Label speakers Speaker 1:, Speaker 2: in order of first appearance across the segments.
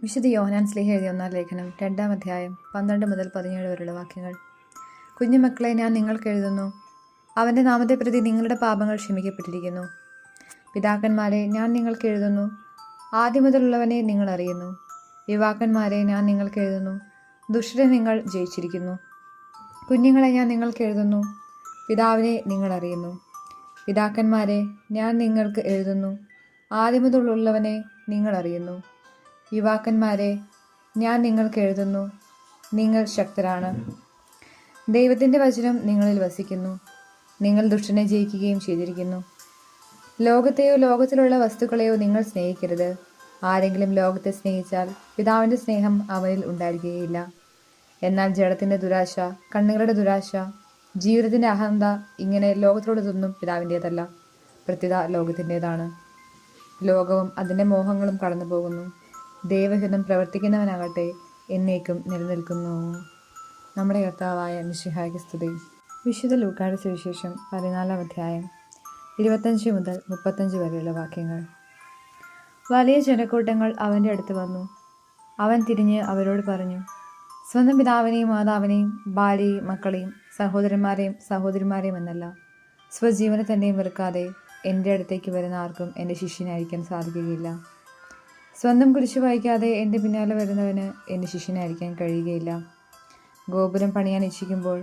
Speaker 1: വിശുദ്ധ യോഹന്നാൻ ശ്ലീഹ എഴുതിയ 1-ാം ലേഖനം 2-ാം അധ്യായം 12 മുതൽ 17 വരെയുള്ള വാക്യങ്ങൾ. കുഞ്ഞുമക്കളെ, ഞാൻ നിങ്ങൾക്ക് എഴുതുന്നു, അവൻ്റെ നാമത്തെ പ്രതി നിങ്ങളുടെ പാപങ്ങൾ ക്ഷമിക്കപ്പെട്ടിരിക്കുന്നു. പിതാക്കന്മാരെ, ഞാൻ നിങ്ങൾക്ക് എഴുതുന്നു, ആദ്യം മുതലുള്ളവനെ നിങ്ങൾ അറിയുന്നു. യുവാക്കന്മാരെ, ഞാൻ നിങ്ങൾക്ക് എഴുതുന്നു, ദുഷ്ടരെ നിങ്ങൾ ജയിച്ചിരിക്കുന്നു. കുഞ്ഞുങ്ങളെ, ഞാൻ നിങ്ങൾക്ക് എഴുതുന്നു, പിതാവിനെ നിങ്ങൾ അറിയുന്നു. പിതാക്കന്മാരെ, ഞാൻ നിങ്ങൾക്ക് എഴുതുന്നു, ആദ്യം മുതലുള്ളവനെ നിങ്ങൾ അറിയുന്നു. യുവാക്കന്മാരെ, ഞാൻ നിങ്ങൾക്ക് എഴുതുന്നു, നിങ്ങൾ ശക്തരാണ്. ദൈവത്തിൻ്റെ വചനം നിങ്ങളിൽ വസിക്കുന്നു. നിങ്ങൾ ദുഷ്ടനെ ജയിക്കുകയും ചെയ്തിരിക്കുന്നു. ലോകത്തെയോ ലോകത്തിലുള്ള വസ്തുക്കളെയോ നിങ്ങൾ സ്നേഹിക്കരുത്. ആരെങ്കിലും ലോകത്തെ സ്നേഹിച്ചാൽ പിതാവിൻ്റെ സ്നേഹം അവനിൽ ഉണ്ടായിരിക്കുകയില്ല. എന്നാൽ ജഡത്തിൻ്റെ ദുരാശ, കണ്ണുകളുടെ ദുരാശ, ജീവിതത്തിൻ്റെ അഹന്ത, ഇങ്ങനെ ലോകത്തിലുള്ളതൊന്നും പിതാവിൻ്റേതല്ല, പ്രത്യുത ലോകത്തിൻ്റേതാണ്. ലോകവും അതിൻ്റെ മോഹങ്ങളും കടന്നു പോകുന്നു. ദൈവഹിതം പ്രവർത്തിക്കുന്നവനാകട്ടെ എന്നേക്കും നിലനിൽക്കുന്നു. നമ്മുടെ കർത്താവായ മിശിഹായ്ക്ക് സ്തുതി. വിശുദ്ധ ലൂക്കായുടെ സുവിശേഷം 14-ാം അധ്യായം 25 മുതൽ 35 വരെയുള്ള വാക്യങ്ങൾ. വലിയ ജനക്കൂട്ടങ്ങൾ അവൻ്റെ അടുത്ത് വന്നു. അവൻ തിരിഞ്ഞ് അവരോട് പറഞ്ഞു, സ്വന്തം പിതാവിനെയും മാതാവിനെയും ഭാര്യയെയും മക്കളെയും സഹോദരന്മാരെയും സഹോദരിമാരെയും എന്നല്ല, സ്വജീവനെ തന്നെയും വെറുക്കാതെ എൻ്റെ അടുത്തേക്ക് വരുന്ന ആർക്കും എൻ്റെ ശിഷ്യനായിരിക്കാൻ സാധിക്കുകയില്ല. സ്വന്തം കുരിശ് വഹിക്കാതെ എൻ്റെ പിന്നാലെ വരുന്നവന് എൻ്റെ ശിഷ്യനായിരിക്കാൻ കഴിയുകയില്ല. ഗോപുരം പണിയാൻ ഇച്ഛിക്കുമ്പോൾ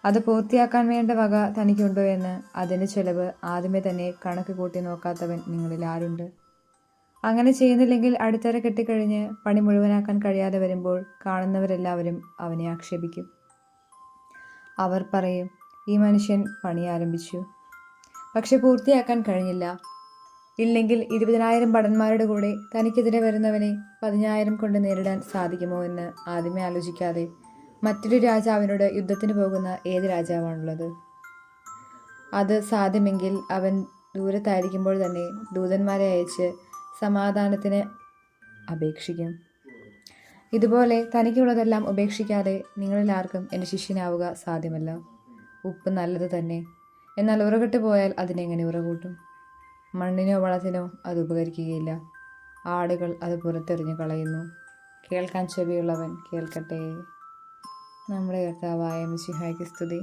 Speaker 1: അത് പൂർത്തിയാക്കാൻ വേണ്ട വക തനിക്കുണ്ടോ എന്ന് അതിൻ്റെ ചെലവ് ആദ്യമേ തന്നെ കണക്ക് കൂട്ടി നോക്കാത്തവൻ നിങ്ങളിൽ ആരുണ്ട്? അങ്ങനെ ചെയ്യുന്നില്ലെങ്കിൽ അടിത്തറ കെട്ടിക്കഴിഞ്ഞ് പണി മുഴുവനാക്കാൻ കഴിയാതെ വരുമ്പോൾ കാണുന്നവരെല്ലാവരും അവനെ ആക്ഷേപിക്കും. അവർ പറയും, ഈ മനുഷ്യൻ പണി ആരംഭിച്ചു, പക്ഷെ പൂർത്തിയാക്കാൻ കഴിഞ്ഞില്ല. ഇല്ലെങ്കിൽ 20,000 ഭടന്മാരുടെ കൂടെ തനിക്കെതിരെ വരുന്നവനെ 10,000 കൊണ്ട് നേരിടാൻ സാധിക്കുമോ എന്ന് ആദ്യമേ ആലോചിക്കാതെ മറ്റൊരു രാജാവിനോട് യുദ്ധത്തിന് പോകുന്ന ഏത് രാജാവാണുള്ളത്? അത് സാധ്യമെങ്കിൽ അവൻ ദൂരത്തായിരിക്കുമ്പോൾ തന്നെ ദൂതന്മാരെ അയച്ച് സമാധാനത്തിന് അപേക്ഷിക്കും. ഇതുപോലെ തനിക്കുള്ളതെല്ലാം ഉപേക്ഷിക്കാതെ നിങ്ങളിൽ ആർക്കും എൻ്റെ ശിഷ്യനാവുക സാധ്യമല്ല. ഉപ്പ് നല്ലത് തന്നെ, എന്നാൽ ഉറകെട്ട് പോയാൽ അതിനെങ്ങനെ ഉറകൂട്ടും? മണ്ണിനോ വളത്തിനോ അത് ഉപകരിക്കുകയില്ല. ആടുകൾ അത് പുറത്തെറിഞ്ഞു കളയുന്നു. കേൾക്കാൻ ചെവിയുള്ളവൻ കേൾക്കട്ടെ. നമ്മുടെ കർത്താവായ മിശിഹായ്ക്ക് സ്തുതി.